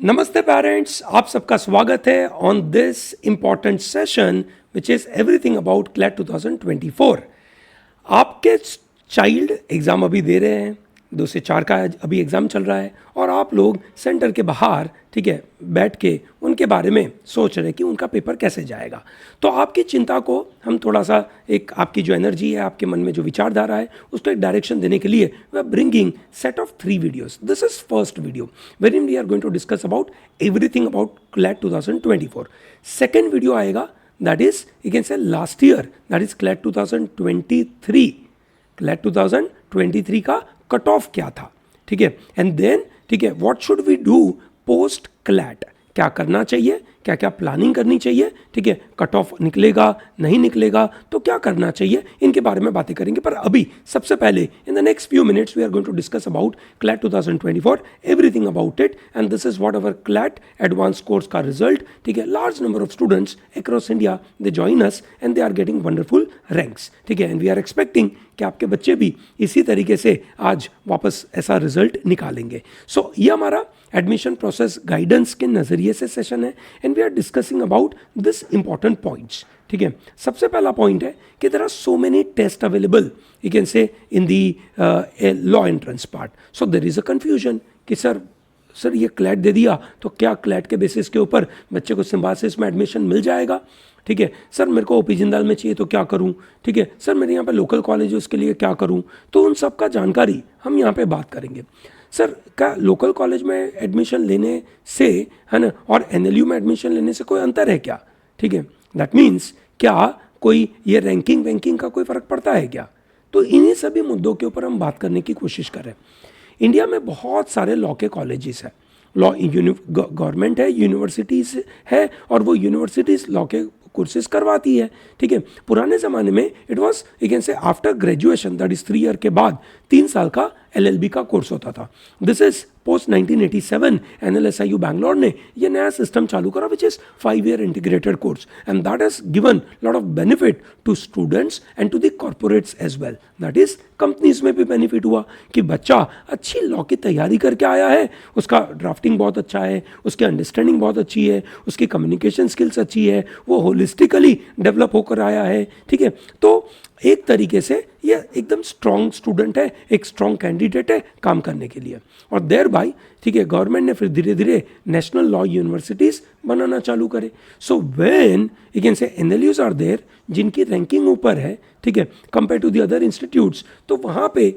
नमस्ते पेरेंट्स, आप सबका स्वागत है on this important session which is everything about CLAT 2024। आपके चाइल्ड एग्ज़ाम अभी दे रहे हैं, 2 से 4 का अभी एग्ज़ाम चल रहा है और आप लोग सेंटर के बाहर ठीक है बैठ के उनके बारे में सोच रहे हैं कि उनका पेपर कैसे जाएगा। तो आपकी चिंता को हम थोड़ा सा एक आपकी जो एनर्जी है, आपके मन में जो विचारधारा है, उसको एक डायरेक्शन देने के लिए we are bringing set of 3 videos. This is first video wherein we are going to discuss about everything about CLAT 2024। Second video आएगा, that is you can say last year, that is CLAT 2023। CLAT 2023 का cut off क्या था, ठीक है, and then ठीक है what should we do post CLAT, क्या करना चाहिए, क्या क्या प्लानिंग करनी चाहिए, ठीक है, कट ऑफ निकलेगा नहीं निकलेगा तो क्या करना चाहिए, इनके बारे में बातें करेंगे। पर अभी सबसे पहले in the next few minutes we are going to discuss about CLAT 2024, everything about it, and this is what our CLAT advance course का रिजल्ट, ठीक है। Large number of students across India they join us and they are getting wonderful ranks, ठीक है, and we are expecting कि आपके बच्चे भी इसी तरीके से आज वापस ऐसा रिजल्ट निकालेंगे। सो ये हमारा एडमिशन प्रोसेस गाइडेंस के नज़रिए से सेशन है and we are discussing about this important points, ठीक है। सबसे पहला पॉइंट है कि there are so many test available you can say in the law entrance part, so there is a confusion कि सर ये क्लैट दे दिया तो क्या क्लैट के बेसिस के ऊपर बच्चे को सिम्बासिस में एडमिशन मिल जाएगा, ठीक है। सर मेरे को ओपी जिंदाल में चाहिए तो क्या करूं, ठीक है। सर मेरे यहाँ पे लोकल कॉलेज है उसके लिए क्या करूं, तो उन सब का जानकारी हम यहाँ पे बात करेंगे। सर क्या लोकल कॉलेज में एडमिशन लेने से है ना और एनएलयू में एडमिशन लेने से कोई अंतर है क्या, ठीक है, दैट मीन्स क्या कोई ये रैंकिंग वैंकिंग का कोई फ़र्क पड़ता है क्या, तो इन्हीं सभी मुद्दों के ऊपर हम बात करने की कोशिश करें। इंडिया में बहुत सारे लॉ के कॉलेजेस हैं, लॉ गवर्नमेंट है, यूनिवर्सिटीज़ है और वो यूनिवर्सिटीज़ लॉ के कोर्सेज करवाती है, ठीक है। पुराने ज़माने में इट वॉज यू कैन से after graduation, that is 3 year के बाद 3 साल का एलएलबी का कोर्स होता था। This is post 1987 NLSIU Bangalore ने ये नया सिस्टम चालू करा which is 5 year integrated course and that has given lot of benefit to students and to the corporates as well. That is companies में भी बेनिफिट हुआ कि बच्चा अच्छी लॉ की तैयारी करके आया है, उसका ड्राफ्टिंग बहुत अच्छा है, उसकी अंडरस्टैंडिंग बहुत अच्छी है, उसकी कम्युनिकेशन स्किल्स अच्छी है, वो होलिस्टिकली डेवलप होकर आया है, ठीक है। तो एक तरीके से ये एकदम स्ट्रॉन्ग स्टूडेंट है, एक स्ट्रॉन्ग कैंडिडेट है काम करने के लिए। और देयर बाय ठीक है गवर्नमेंट ने फिर धीरे धीरे नेशनल लॉ यूनिवर्सिटीज़ बनाना चालू करे। So when you can say NLUs are there जिनकी रैंकिंग ऊपर है, ठीक है, compare to the other institutes, तो वहाँ पे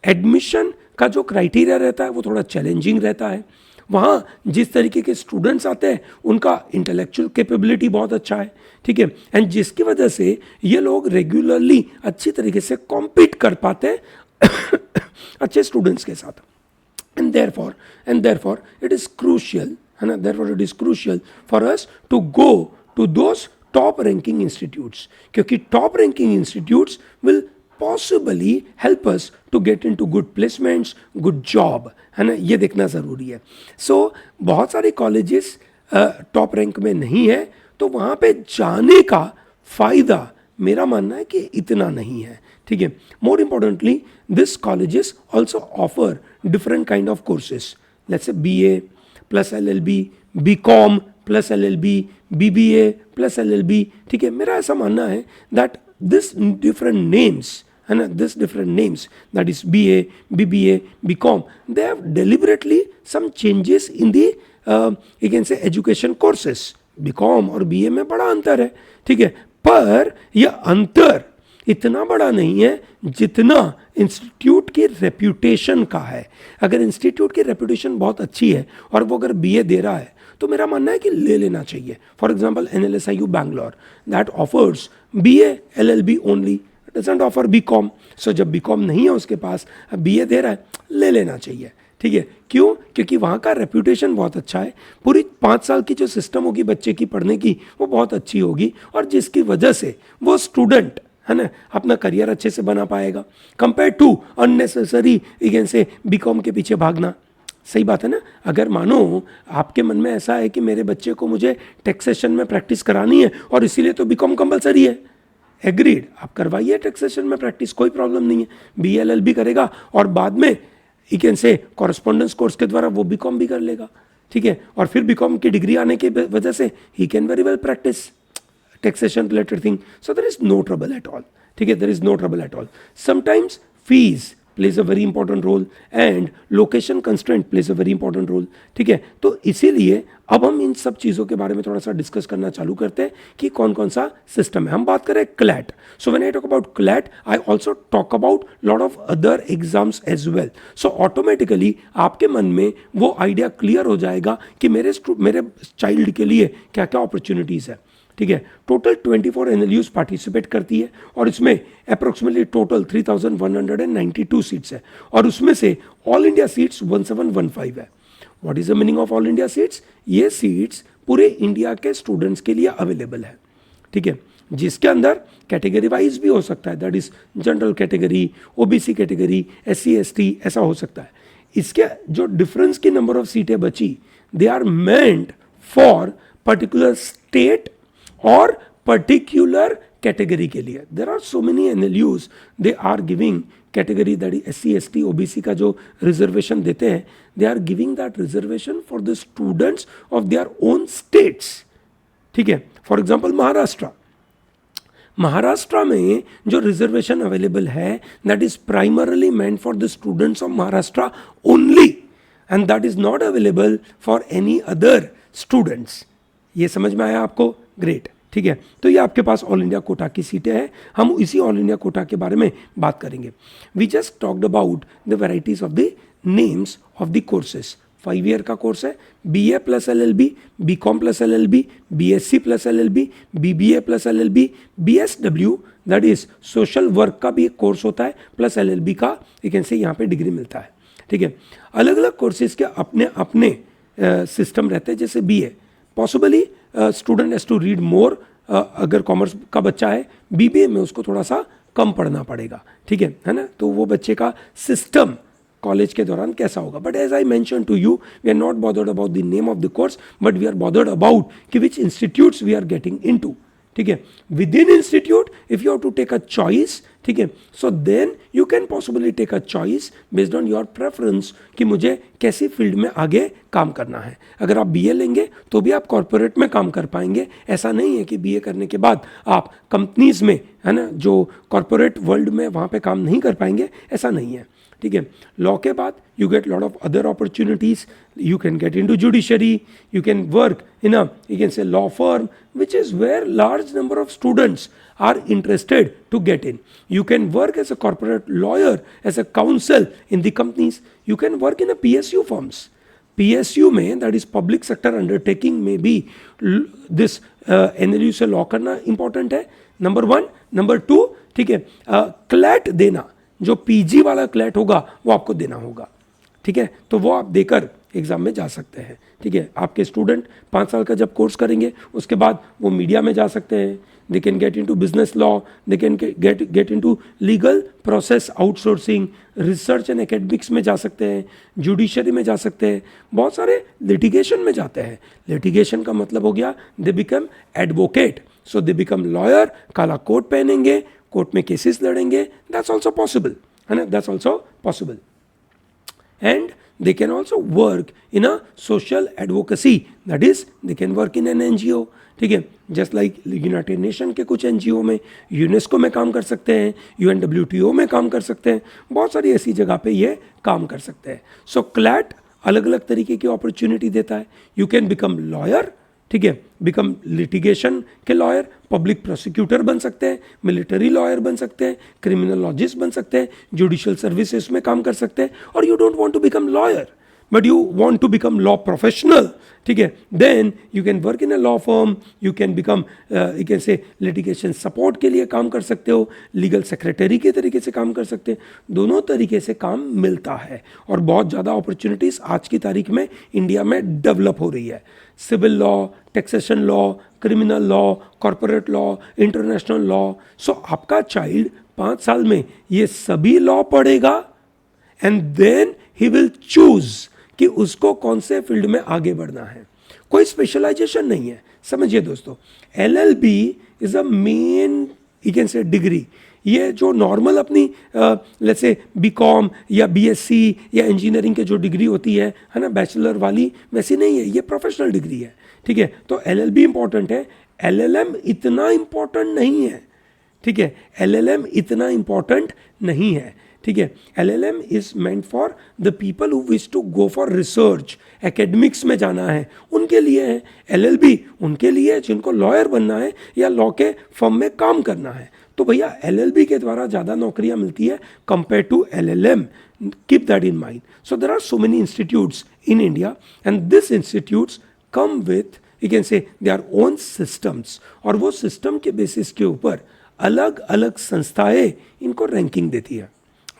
एडमिशन का जो क्राइटेरिया रहता है वो थोड़ा चैलेंजिंग रहता है। वहाँ जिस तरीके के स्टूडेंट्स आते हैं उनका इंटेलेक्चुअल कैपेबिलिटी बहुत अच्छा है, ठीक है, एंड जिसकी वजह से ये लोग रेगुलरली अच्छी तरीके से कॉम्पीट कर पाते हैं अच्छे स्टूडेंट्स के साथ। And therefore it is crucial, है ना, therefore it is crucial for us to go to those top ranking institutes, क्योंकि top ranking institutes will possibly help us to get into good placements, good job, है ना, ये देखना ज़रूरी है। सो बहुत सारे कॉलेजेस टॉप रैंक में नहीं है तो वहाँ पे जाने का फ़ायदा मेरा मानना है कि इतना नहीं है, ठीक है। More importantly this colleges also offer different kind of courses, let's say BA plus LLB, BCom plus LLB, BBA plus LLB, ठीक है। मेरा ऐसा मानना है that this different names, and this different names, that is BA, BBA, BCom, they have deliberately some changes in the you can say education courses. BCom और BA में बड़ा अंतर है, ठीक है, पर यह अंतर इतना बड़ा नहीं है जितना इंस्टीट्यूट की रेप्यूटेशन का है। अगर इंस्टीट्यूट की रेप्यूटेशन बहुत अच्छी है और वो अगर BA दे रहा है तो मेरा मानना है कि ले लेना चाहिए। For example NLSIU Bangalore that offers BA LLB only, doesn't offer BCom। सो जब BCom नहीं है उसके पास, BA दे रहा है, ले लेना चाहिए, ठीक है। क्यों? क्योंकि वहाँ का रेप्यूटेशन बहुत अच्छा है, पूरी 5 साल की जो सिस्टम होगी बच्चे की पढ़ने की वो बहुत अच्छी होगी और जिसकी वजह से वो स्टूडेंट है ना अपना करियर अच्छे से बना पाएगा compare to unnecessary you can say BCom के पीछे भागना। सही बात है ना। अगर मानो आपके मन में ऐसा है कि मेरे बच्चे को मुझे टैक्सेशन में प्रैक्टिस करानी है और इसीलिए तो BCom कंपलसरी है, एग्रीड, आप करवाइए टैक्सेशन में प्रैक्टिस, कोई प्रॉब्लम नहीं है। BLLB करेगा और बाद में यू कैन से कॉरेस्पॉन्डेंस कोर्स के द्वारा वो BCom भी कर लेगा, ठीक है, और फिर बीकॉम की डिग्री आने की वजह से he can very well practice taxation related thing, so there is no trouble at all. ठीक है, there is no trouble at all. Sometimes fees plays a very important role and location constraint plays a very important role. ठीक है, तो इसीलिए अब हम इन सब चीज़ों के बारे में थोड़ा सा डिस्कस करना चालू करते हैं कि कौन कौन सा सिस्टम है. हम बात करें CLAT. So when I talk about CLAT I also talk about lot of other exams as well. So automatically आपके मन में वो आइडिया क्लियर हो जाएगा कि मेरे चाइल्ड के लिए क्या क्या अपॉर्चुनिटीज़ है. ठीक है, टोटल 24 NLUs पार्टिसिपेट करती है और इसमें अप्रोक्सीमेटली टोटल 3192 सीट्स है और उसमें से ऑल इंडिया सीट्स 1715 है. What is the meaning of all India seats? ये सीट्स पूरे इंडिया के स्टूडेंट्स के लिए अवेलेबल है. ठीक है, जिसके अंदर कैटेगरी वाइज भी हो सकता है, that is general category, OBC category, SC ST, ऐसा हो सकता है. इसके जो डिफरेंस की नंबर ऑफ सीटें बची, they are meant for particular state और पर्टिकुलर कैटेगरी के लिए. There are so many NLUs, they are giving category that is SC ST OBC का जो रिजर्वेशन देते हैं, they are giving that reservation for the students of their own states. ठीक है, for example Maharashtra में जो रिजर्वेशन अवेलेबल है that is primarily meant for the students of Maharashtra only and that is not available for any other students. ये समझ में आया आपको? ग्रेट. ठीक है, तो ये आपके पास ऑल इंडिया कोटा की सीटें हैं. हम इसी ऑल इंडिया कोटा के बारे में बात करेंगे. We just talked about the varieties of the names of the courses. 5 year का कोर्स है, BA plus LLB, BCom plus LLB, BSc plus LLB, BBA plus LLB, BSW that is social work का भी एक course होता है, plus LLB का एक ऐसे यहाँ पे डिग्री मिलता है. ठीक है, अलग अलग कोर्सेज के अपने अपने सिस्टम रहते हैं. जैसे BA possibly student has to read more. अगर कॉमर्स का बच्चा है, BBA में उसको थोड़ा सा कम पढ़ना पड़ेगा. ठीक है ना, तो वो बच्चे का सिस्टम कॉलेज के दौरान कैसा होगा. But as I mention to you, we are not bothered about the name of the course, but we are bothered about कि which institutes we are getting into. ठीक है, with in institute if you have to take a choice, ठीक है, so then you can possibly take a choice based on your preference कि मुझे कैसी field में आगे काम करना है. अगर आप BA लेंगे तो भी आप कॉर्पोरेट में काम कर पाएंगे. ऐसा नहीं है कि BA करने के बाद आप कंपनीज में, है ना, जो कॉर्पोरेट वर्ल्ड में वहाँ पे काम नहीं कर पाएंगे, ऐसा नहीं है. ठीक है, लॉ के बाद you get lot of other opportunities. You can get into judiciary, you can work in a, you can से law firm, which is where large number of students are interested to get in. You can work as a corporate lawyer, as a counsel in the companies. You can work in a PSU firms. PSU में, that is public sector undertaking में भी this NLU से law करना important है, number 1. Number 2, ठीक है, CLAT देना, जो PG वाला क्लैट होगा वो आपको देना होगा. ठीक है, तो वो आप देकर एग्जाम में जा सकते हैं. ठीक है, आपके स्टूडेंट 5 साल का जब कोर्स करेंगे उसके बाद वो मीडिया में जा सकते हैं. They can get into business law, they can get into legal process outsourcing, research and academics में जा सकते हैं, जुडिशरी में जा सकते हैं, बहुत सारे लिटिगेशन में जाते हैं. लिटिगेशन का मतलब हो गया they become advocate, so they become lawyer. काला कोट पहनेंगे, कोर्ट में केसेस लड़ेंगे. दैट्स ऑल्सो पॉसिबल, है ना, that's also possible. And they can also work in a social advocacy, that is they can work in an NGO. ठीक है, just like United nation के कुछ NGO में, यूनेस्को में काम कर सकते हैं, UNWTO में काम कर सकते हैं, बहुत सारी ऐसी जगह पे ये काम कर सकते हैं. सो क्लैट अलग अलग तरीके की अपॉर्चुनिटी देता है. यू कैन बिकम लॉयर, ठीक है, बिकम लिटिगेशन के लॉयर, पब्लिक प्रोसिक्यूटर बन सकते हैं, मिलिट्री लॉयर बन सकते हैं, क्रिमिनोलॉजिस्ट बन सकते हैं, जुडिशियल सर्विसेज में काम कर सकते हैं. और you don't want to become lawyer but you want to become law professional, ठीक है, then you can work in a law firm. You can become, you can say litigation support के लिए काम कर सकते हो, लीगल सेक्रेटरी के तरीके से काम कर सकते हैं. दोनों तरीके से काम मिलता है और बहुत ज़्यादा अपॉर्चुनिटीज़ आज की तारीख में इंडिया में डेवलप हो रही है. Civil law, taxation law, criminal law, corporate law, international law. So आपका चाइल्ड 5 साल में ये सभी लॉ पढ़ेगा and then he will choose कि उसको कौन से फील्ड में आगे बढ़ना है. कोई स्पेशलाइजेशन नहीं है. समझिए दोस्तों, LLB is a main, you can से, डिग्री. ये जो नॉर्मल अपनी लेट्स से बीकॉम या बीएससी या इंजीनियरिंग के जो डिग्री होती है ना, बैचलर वाली, वैसी नहीं है, ये प्रोफेशनल डिग्री है, ठीक है। तो एलएलबी इंपॉर्टेंट है, एलएलएम इतना इंपॉर्टेंट नहीं है, ठीक है, एलएलएम इतना इंपॉर्टेंट नहीं है, ठीक है। LLM is meant for the people who wish to go for research, academics में जाना है, उनके लिए है। एलएलबी उनके लिए जिनको लॉयर बनना है या लॉ के फर्म में काम करना है। तो भैया एलएलबी के द्वारा ज़्यादा नौकरियां मिलती है compare to LLM, keep that in mind. So there are so many institutes in India and this institutes come with, you can say, their own systems, और वो सिस्टम के बेसिस के ऊपर अलग अलग संस्थाएं इनको रैंकिंग देती है।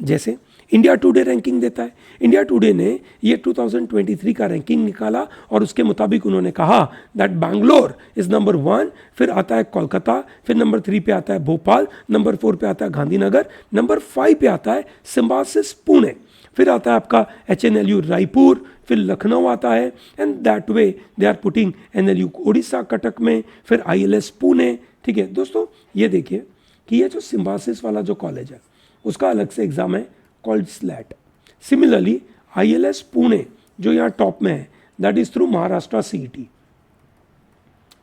जैसे इंडिया टुडे रैंकिंग देता है, इंडिया टुडे ने ये 2023 का रैंकिंग निकाला और उसके मुताबिक उन्होंने कहा दैट बैंगलोर इज नंबर 1, फिर आता है कोलकाता, फिर नंबर 3 पे आता है भोपाल, नंबर 4 पे आता है गांधीनगर, नंबर 5 पे आता है सिम्बासिस पुणे, फिर आता है आपका एचएनएलयू रायपुर, फिर लखनऊ आता है, and that way they are putting NLU Orissa Cuttack में, फिर आईएलएस पुणे, ठीक है। दोस्तों ये देखिए कि ये जो सिम्बासिस वाला जो कॉलेज है उसका अलग से एग्जाम है called slate. Similarly ILS Pune जो यहाँ टॉप में है that is through Maharashtra CET,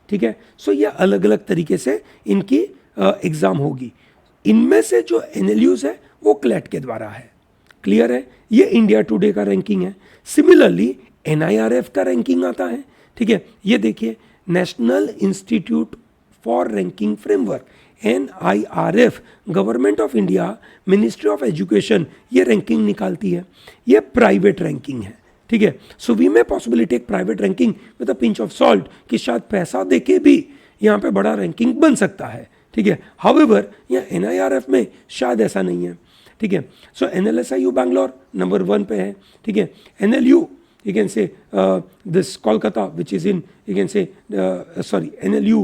ठीक है। सो ये अलग अलग तरीके से इनकी एग्जाम होगी। इनमें से जो एनएलयूज है वो क्लैट के द्वारा है, क्लियर है। ये इंडिया टुडे का रैंकिंग है। सिमिलरली एनआईआरएफ का रैंकिंग आता है, ठीक है। ये देखिए national institute for ranking framework, NIRF, government of India, ministry of education, ये रैंकिंग निकालती है। ये प्राइवेट रैंकिंग है, ठीक है। So we may possibly take private ranking with a pinch of salt, कि शायद पैसा देके भी यहाँ पे बड़ा रैंकिंग बन सकता है, ठीक है। हाउएवर यहाँ NIRF में शायद ऐसा नहीं है, ठीक है। सो NLSIU बैंगलोर नंबर 1 पे है, ठीक है। NLU, you can say this Kolkata, which is in, you can say NLU,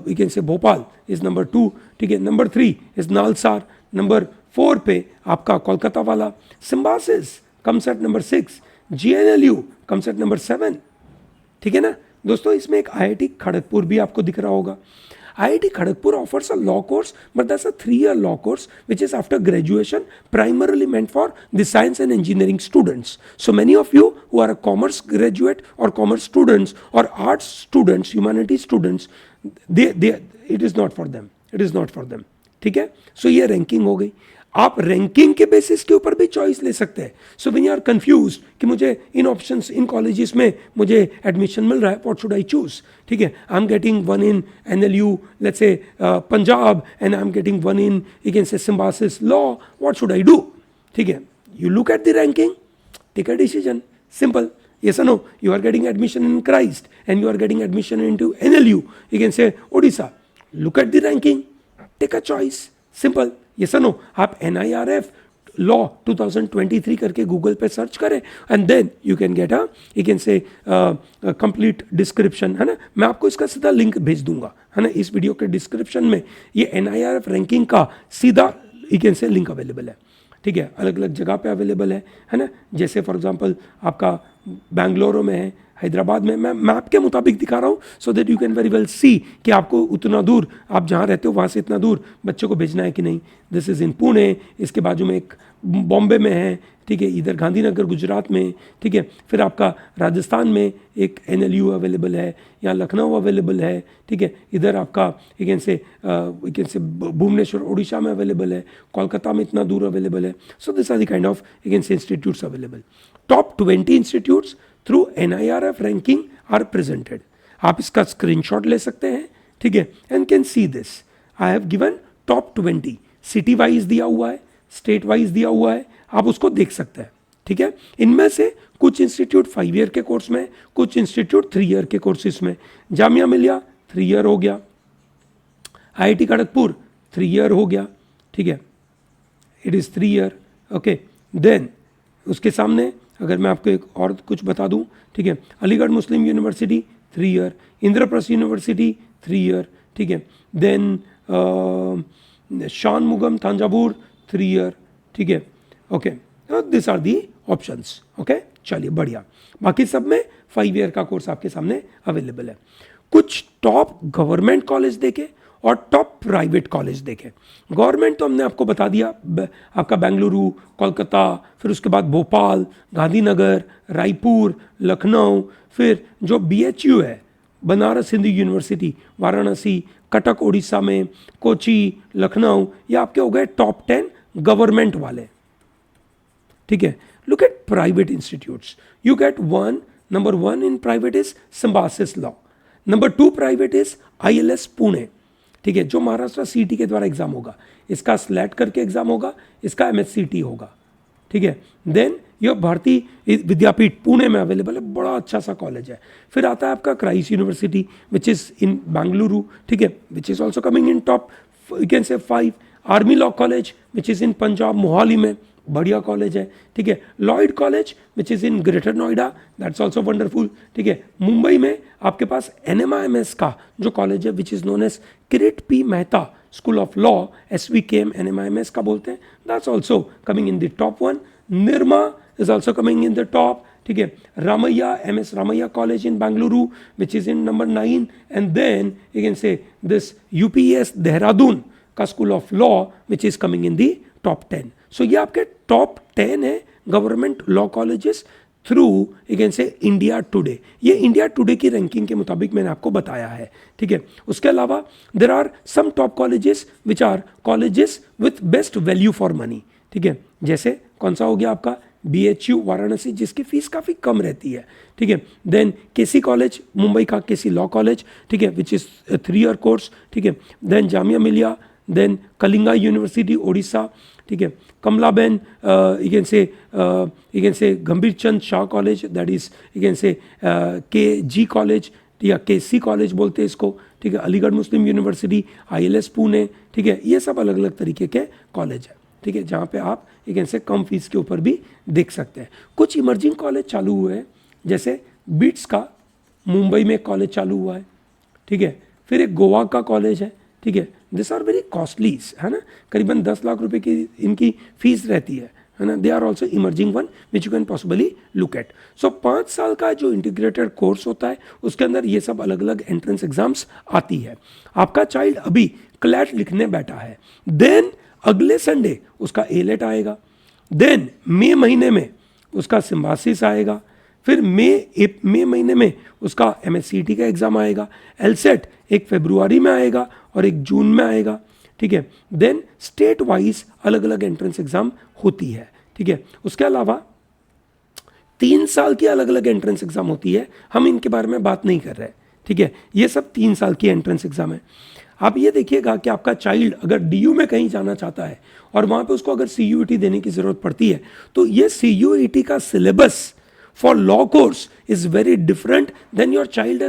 you can say Bhopal is number 2, ठीक है। नंबर 3 is Nalsar, नंबर 4 पे आपका कोलकाता वाला Symbiosis comes at number 6, GNLU comes at number 7, ठीक है ना। दोस्तों इसमें एक IIT खड़गपुर भी आपको दिख रहा होगा। IIT Kharagpur offers a law course, but that's a 3-year law course which is after graduation, primarily meant for the science and engineering students. So many of you who are a commerce graduate or commerce students or arts students, humanities students, it is not for them. It is not for them. ठीक है। सो ये ranking हो गई। आप ranking के basis के ऊपर भी चॉइस ले सकते हैं। So when you are confuse कि मुझे इन ऑप्शंस, इन कॉलेजेस में मुझे एडमिशन मिल रहा है, व्हाट शुड आई चूज, ठीक है। I am getting 1 in NLU, let's say Punjab, and I am getting 1 in, you can say Symbiosis law, what should I do, ठीक है। You look at the ranking, take a decision, simple, yes or no. You are getting admission in Christ and you are getting admission into NLU, you can say Odisha, look at the ranking, take a choice, simple, yes or no. आप NIRF law 2023 करके Google पे search करें and then you can get you can say complete description, है ना। मैं आपको इसका सीधा लिंक भेज दूंगा, है ना, इस वीडियो के डिस्क्रिप्शन में ये NIRF रैंकिंग का सीधा यू कैन से लिंक अवेलेबल है, ठीक है। अलग अलग जगह पे अवेलेबल है ना। जैसे फॉर एग्जांपल आपका बेंगलुरु में है, हैदराबाद में, मैं मैप के मुताबिक दिखा रहा हूँ so that you can very well see कि आपको उतना दूर, आप जहाँ रहते हो वहाँ से इतना दूर बच्चों को भेजना है कि नहीं। दिस इज़ इन पुणे, इसके बाजू में एक बॉम्बे में है, ठीक है, इधर गांधीनगर गुजरात में, ठीक है। फिर आपका राजस्थान में एक NLU अवेलेबल है, यहाँ लखनऊ अवेलेबल है, ठीक है। इधर आपका यू कैन से भुवनेश्वर उड़ीसा में अवेलेबल है, कोलकाता में इतना दूर अवेलेबल है। So this are the kind of you can say institutes available. Top 20 institutes through NIRF ranking are presented. आप इसका स्क्रीनशॉट ले सकते हैं, ठीक है, and can see this. I have given top 20, city wise दिया हुआ है, स्टेट वाइज दिया हुआ है, आप उसको देख सकते हैं, ठीक है। इनमें से कुछ इंस्टीट्यूट 5 ईयर के कोर्स में, कुछ इंस्टीट्यूट 3 ईयर के कोर्सेज में। जामिया मिलिया 3 ईयर हो गया, IIT खड़गपुर 3 ईयर हो गया, ठीक है, it is 3 year, okay. Then उसके सामने अगर मैं आपको एक और कुछ बता दूं, ठीक है, Aligarh Muslim University 3 year, Indraprastha University 3 year, ठीक है। देन शानमुगम तंजावुर 3 ईयर, ठीक है, okay. This are the options, okay. चलिए बढ़िया, बाकी सब में 5 ईयर का कोर्स आपके सामने अवेलेबल है। कुछ टॉप गवर्नमेंट कॉलेज देखे और टॉप प्राइवेट कॉलेज देखें। गवर्नमेंट तो हमने आपको बता दिया, आपका बेंगलुरु, कोलकाता, फिर उसके बाद भोपाल, गांधीनगर, रायपुर, लखनऊ, फिर जो BHU है बनारस हिंदू यूनिवर्सिटी, वाराणसी, कटक उड़ीसा में, कोची, लखनऊ, ये आपके हो गए टॉप 10 गवर्नमेंट वाले। ठीक है, look at private institutes, you get number 1 in private is Symbiosis law, number 2 private is ILS Pune. ठीक है, जो महाराष्ट्र CET के द्वारा एग्जाम होगा, इसका स्लैट करके एग्जाम होगा, इसका MSCT होगा। ठीक है, देन यह भारतीय विद्यापीठ पुणे में अवेलेबल है, बड़ा अच्छा सा कॉलेज है। फिर आता है आपका क्राइस्ट यूनिवर्सिटी विच इज इन बेंगलुरु, ठीक है, which is also coming in top you can से 5। Army law college which is इन पंजाब मोहाली में, बढ़िया कॉलेज है। ठीक है, Lloyd college which is in greater Noida, that's also wonderful. ठीक है, मुंबई में आपके पास NMIMS का जो कॉलेज है which is known as Kirit P Mehta school of law, SVKM NMIMS का बोलते हैं, that's also coming in the top 1। Nirma is also coming in the top. ठीक है, Ramaiah MS Ramaiah college in Bengaluru which is in number 9, and then you can say this UPS Dehradun का school of law which is coming in the top 10। So ये आपके top 10 है government law colleges through you can से India today. ये India today की ranking के मुताबिक मैंने आपको बताया है। ठीक है, उसके अलावा there are some top colleges which are colleges with best value for money. ठीक है, जैसे कौन सा हो गया आपका BHU वाराणसी, जिसकी फीस काफ़ी कम रहती है। ठीक है, देन KC कॉलेज मुंबई का, KC लॉ कॉलेज, ठीक है, विच इज़ 3 ईयर कोर्स। ठीक है, then Jamia Millia, then Kalinga university Odisha. ठीक है, Kamlaben you can say Gambhir Chand Shah college, that is you can say KG college या KC कॉलेज बोलते हैं इसको। ठीक है, Aligarh Muslim University, ILS Pune. ठीक है, ये सब अलग अलग तरीके के कॉलेज है। ठीक है, जहाँ पे आप एक ऐसे कम फीस के ऊपर भी देख सकते हैं। कुछ इमर्जिंग कॉलेज चालू हुए हैं, जैसे बीट्स का मुंबई में कॉलेज चालू हुआ है। ठीक है, फिर एक गोवा का कॉलेज है। ठीक है, दिस आर वेरी कॉस्टली, है ना, करीबन 10 लाख रुपए की इनकी फीस रहती है ना। They are also emerging one which you can possibly look at. So 5 साल का जो इंटीग्रेटेड कोर्स होता है उसके अंदर ये सब अलग अलग एंट्रेंस एग्जाम्स आती है। आपका चाइल्ड अभी क्लैट लिखने बैठा है, देन अगले संडे उसका ALET आएगा, देन मई महीने में उसका सिम्बासिस आएगा, फिर मई महीने में उसका MSCT का एग्जाम आएगा, LSAT 1 फरवरी में आएगा और 1 जून में आएगा। ठीक है, देन स्टेट वाइज अलग अलग एंट्रेंस एग्जाम होती है। ठीक है, उसके अलावा 3 साल की अलग अलग एंट्रेंस एग्जाम होती है, हम इनके बारे में बात नहीं कर रहे। ठीक है, ये सब 3 साल की एंट्रेंस एग्जाम है। आप ये देखिएगा कि आपका चाइल्ड अगर DU में कहीं जाना चाहता है और वहाँ पे उसको अगर CUET देने की ज़रूरत पड़ती है, तो ये CUET का syllabus for law course is very different than your child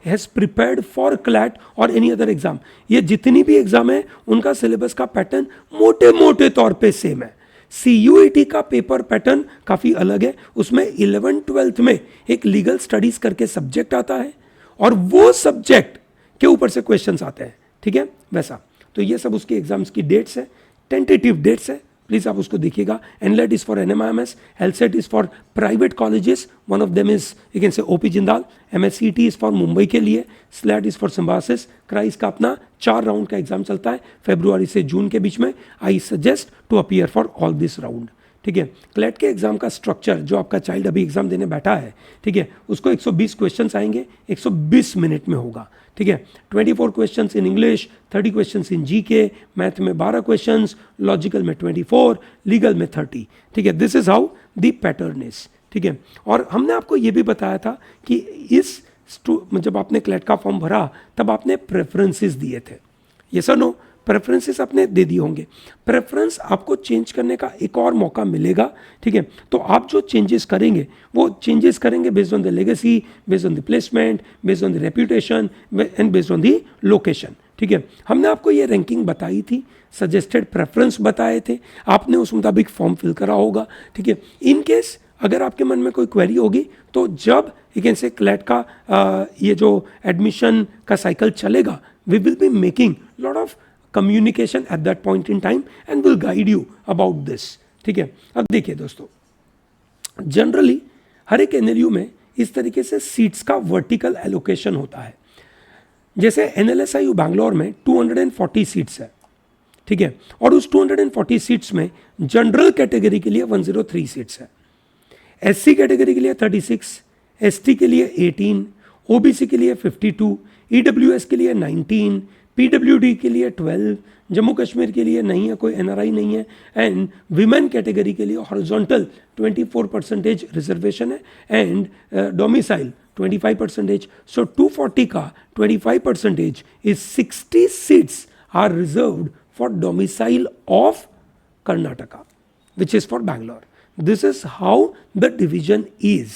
has prepared for CLAT और एनी अदर एग्जाम। ये जितनी भी एग्जाम है उनका सिलेबस का पैटर्न मोटे मोटे तौर पे सेम है। CUET का पेपर पैटर्न काफ़ी अलग है, उसमें 11th-12th में एक लीगल स्टडीज़ करके सब्जेक्ट आता है और वो सब्जेक्ट के ऊपर से क्वेश्चंस आते हैं। ठीक है, वैसा तो ये सब उसकी एग्जाम्स की डेट्स है, टेंटेटिव डेट्स है, प्लीज आप उसको देखिएगा। NLET is for NMIMS, LSAT is for private colleges, one of them is you can से OP Jindal, MSCT is for Mumbai के लिए, SLAT is for Symbiosis. Christ का अपना 4 राउंड का एग्जाम चलता है फरवरी से जून के बीच में। I suggest to appear for all this round. ठीक है, CLAT के एग्जाम का स्ट्रक्चर, जो आपका चाइल्ड अभी एग्जाम देने बैठा है, ठीक है, उसको 120 क्वेश्चंस आएंगे, 120 मिनट में होगा। ठीक है, 24 questions in English, 30 questions in GK, math में 12 क्वेश्चंस, लॉजिकल में 24, लीगल में 30। ठीक है, this is how the pattern is. ठीक है, और हमने आपको ये भी बताया था कि इस जब आपने CLAT का फॉर्म भरा तब आपने प्रेफरेंसेस दिए थे, ये सर नो, प्रेफरेंसेस आपने दे दिए होंगे। प्रेफरेंस आपको चेंज करने का एक और मौका मिलेगा। ठीक है, तो आप जो चेंजेस करेंगे वो चेंजेस करेंगे based on the legacy, based on the placement, based on the reputation and based on the location. ठीक है, हमने आपको ये रैंकिंग बताई थी, सजेस्टेड प्रेफरेंस बताए थे, आपने उस मुताबिक फॉर्म फिल करा होगा। ठीक है, इन केस अगर आपके मन में कोई क्वेरी होगी तो जब यू कैन से CLAT का ये जो एडमिशन का साइकिल चलेगा, we will be making lot of communication at that point in time and will guide you about this। ठीक है, अब देखिए दोस्तों, जनरली हर एक NLU में इस तरीके से सीट्स का वर्टिकल एलोकेशन होता है। जैसे NLSIU बैंगलोर में 240 सीट्स है, ठीक है, और उस 240 सीट्स में जनरल कैटेगरी के लिए 103 सीट्स है, SC कैटेगरी के लिए 36, ST के लिए 18, OBC के लिए 52, EWS के लिए 19, PWD के लिए 12, जम्मू कश्मीर के लिए नहीं है, कोई NRI नहीं है, एंड विमेन कैटेगरी के लिए हॉरिजॉन्टल 24% रिजर्वेशन है एंड डोमिसाइल 25%. सो 240 का 25% is 60 seats are reserved for domicile of Karnataka which is for Bangalore. This is how the division is.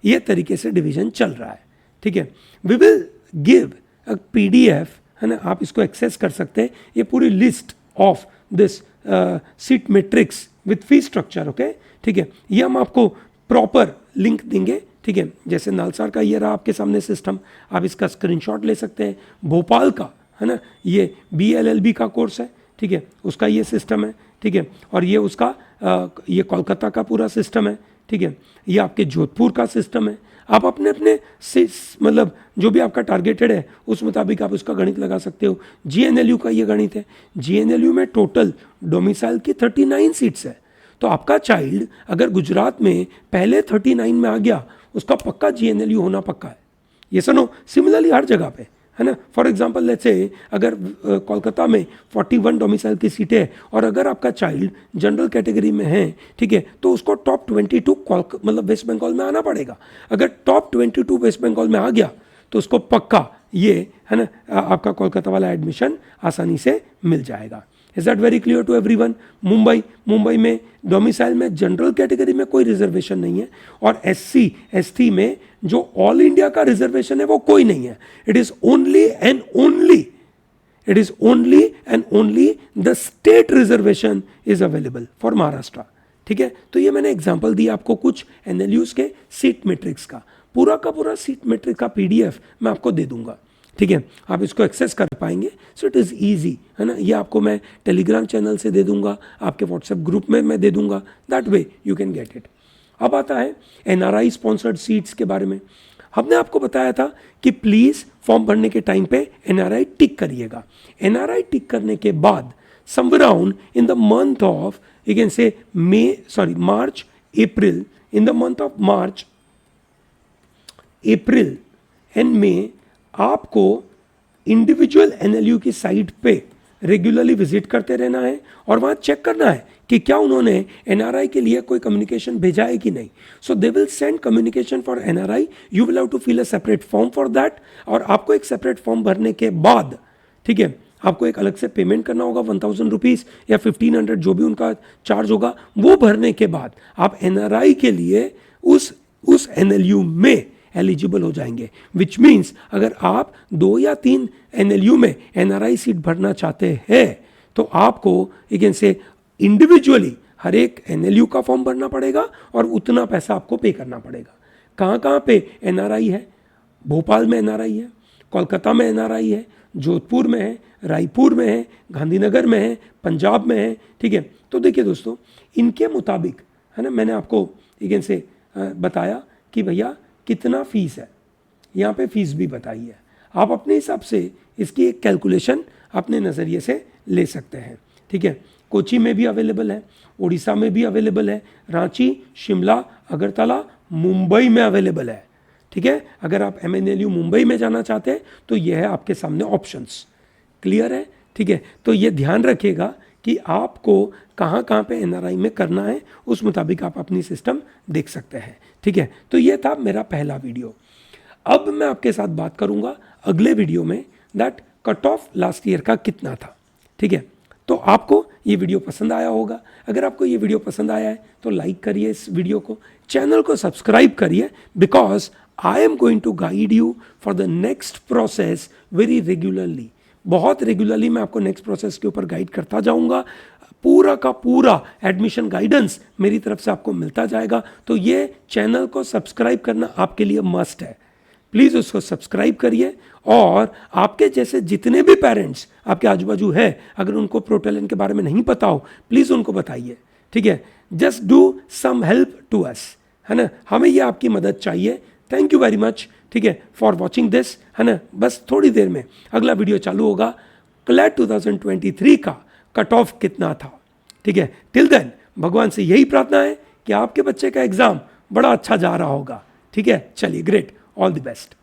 ये तरीके से डिवीजन चल रहा है, ठीक है. We will give a PDF, है ना, आप इसको एक्सेस कर सकते हैं, ये पूरी list of this seat matrix with fee structure, okay, ठीक है. ये हम आपको प्रॉपर लिंक देंगे, ठीक है. जैसे नालसार का ये रहा आपके सामने सिस्टम, आप इसका स्क्रीनशॉट ले सकते हैं. भोपाल का, है ना, ये BLLB का कोर्स है, ठीक है, उसका ये सिस्टम है, ठीक है. और ये उसका ये कोलकाता का पूरा सिस्टम है, ठीक है. ये आपके जोधपुर का सिस्टम है. आप अपने अपने से मतलब जो भी आपका टारगेटेड है उस मुताबिक आप उसका गणित लगा सकते हो. GNLU का ये गणित है. GNLU में टोटल डोमिसाइल की 39 सीट्स है. तो आपका चाइल्ड अगर गुजरात में पहले 39 में आ गया, उसका पक्का GNLU होना पक्का है. ये सुनो, सिमिलरली हर जगह पे, है ना. फॉर एग्जांपल लेट्स से अगर कोलकाता में 41 डोमिसाइल की सीटें है और अगर आपका चाइल्ड जनरल कैटेगरी में है, ठीक है, तो उसको टॉप 22 मतलब वेस्ट बंगाल में आना पड़ेगा. अगर टॉप 22 वेस्ट बंगाल में आ गया तो उसको पक्का ये, है ना, आपका कोलकाता वाला एडमिशन आसानी से मिल जाएगा. Is that very clear to everyone? Mumbai में डोमिसाइल में जनरल कैटेगरी में कोई रिजर्वेशन नहीं है और SC ST में जो ऑल इंडिया का रिजर्वेशन है वो कोई नहीं है. It is only and only the state reservation is available for Maharashtra, ठीक है. तो ये मैंने एग्जांपल दिया आपको कुछ NLUs के सीट मैट्रिक्स का. पूरा का पूरा सीट मैट्रिक्स का PDF मैं आपको दे दूंगा, ठीक है. आप इसको एक्सेस कर पाएंगे. सो इट इज़ ईजी, है ना. ये आपको मैं टेलीग्राम चैनल से दे दूंगा, आपके व्हाट्सएप ग्रुप में मैं दे दूंगा. That way you can get it. अब आता है NRI स्पॉन्सर्ड सीट्स के बारे में. हमने आपको बताया था कि प्लीज़ फॉर्म भरने के टाइम पे NRI टिक करिएगा. NRI टिक करने के बाद somewhere around in the month of you can say March April, in the month of March April and May आपको इंडिविजुअल NLU की साइट पे रेगुलरली विजिट करते रहना है और वहाँ चेक करना है कि क्या उन्होंने NRI के लिए कोई कम्युनिकेशन भेजा है कि नहीं. So they will send communication for NRI. You will have to fill a separate form for that. और आपको एक सेपरेट फॉर्म भरने के बाद, ठीक है, आपको एक अलग से पेमेंट करना होगा 1000 रुपीज़ या 1500, जो भी उनका चार्ज होगा. वो भरने के बाद आप NRI के लिए उस NLU में एलिजिबल हो जाएंगे. विच मीन्स अगर आप 2 या 3 NLU में NRI सीट भरना चाहते हैं तो आपको यू कैन से इंडिविजुअली हर एक NLU का फॉर्म भरना पड़ेगा और उतना पैसा आपको पे करना पड़ेगा. कहाँ पे NRI है? भोपाल में NRI है, कोलकाता में NRI है, जोधपुर में है, रायपुर में है, गांधीनगर में है, पंजाब में है, ठीक है. तो देखिए दोस्तों, इनके मुताबिक, है ना, मैंने आपको यू कैन से बताया कि भैया कितना फीस है. यहाँ पे फीस भी बताई है. आप अपने हिसाब से इसकी एक कैलकुलेशन अपने नज़रिए से ले सकते हैं, ठीक है. कोची में भी अवेलेबल है, उड़ीसा में भी अवेलेबल है, रांची, शिमला, अगरतला, मुंबई में अवेलेबल है, ठीक है. अगर आप MNLU मुंबई में जाना चाहते हैं तो यह है आपके सामने ऑप्शंस. क्लियर है, ठीक है. तो ये ध्यान रखिएगा कि आपको कहाँ पे NRI में करना है, उस मुताबिक आप अपनी सिस्टम देख सकते हैं, ठीक है. तो ये था मेरा पहला वीडियो. अब मैं आपके साथ बात करूंगा अगले वीडियो में that cut off last year का कितना था, ठीक है. तो आपको ये वीडियो पसंद आया होगा. अगर आपको ये वीडियो पसंद आया है तो लाइक करिए इस वीडियो को, चैनल को सब्सक्राइब करिए, because I am going to guide you for the next process very regularly. बहुत रेगुलरली मैं आपको नेक्स्ट प्रोसेस के ऊपर गाइड करता जाऊंगा. पूरा का पूरा एडमिशन गाइडेंस मेरी तरफ से आपको मिलता जाएगा. तो ये चैनल को सब्सक्राइब करना आपके लिए मस्ट है. प्लीज़ उसको सब्सक्राइब करिए और आपके जैसे जितने भी पेरेंट्स आपके आजू बाजू है, अगर उनको प्रोटैलेंट के बारे में नहीं पता हो, प्लीज़ उनको बताइए, ठीक है. Just do some help to us, है ना. हमें ये आपकी मदद चाहिए थैंक यू वेरी मच, ठीक है, फॉर वॉचिंग दिस, है ना। बस थोड़ी देर में अगला वीडियो चालू होगा, क्लैट 2023 का कट ऑफ कितना था, ठीक है। टिल देन भगवान से यही प्रार्थना है कि आपके बच्चे का एग्जाम बड़ा अच्छा जा रहा होगा, ठीक है। चलिए, ग्रेट, ऑल द बेस्ट।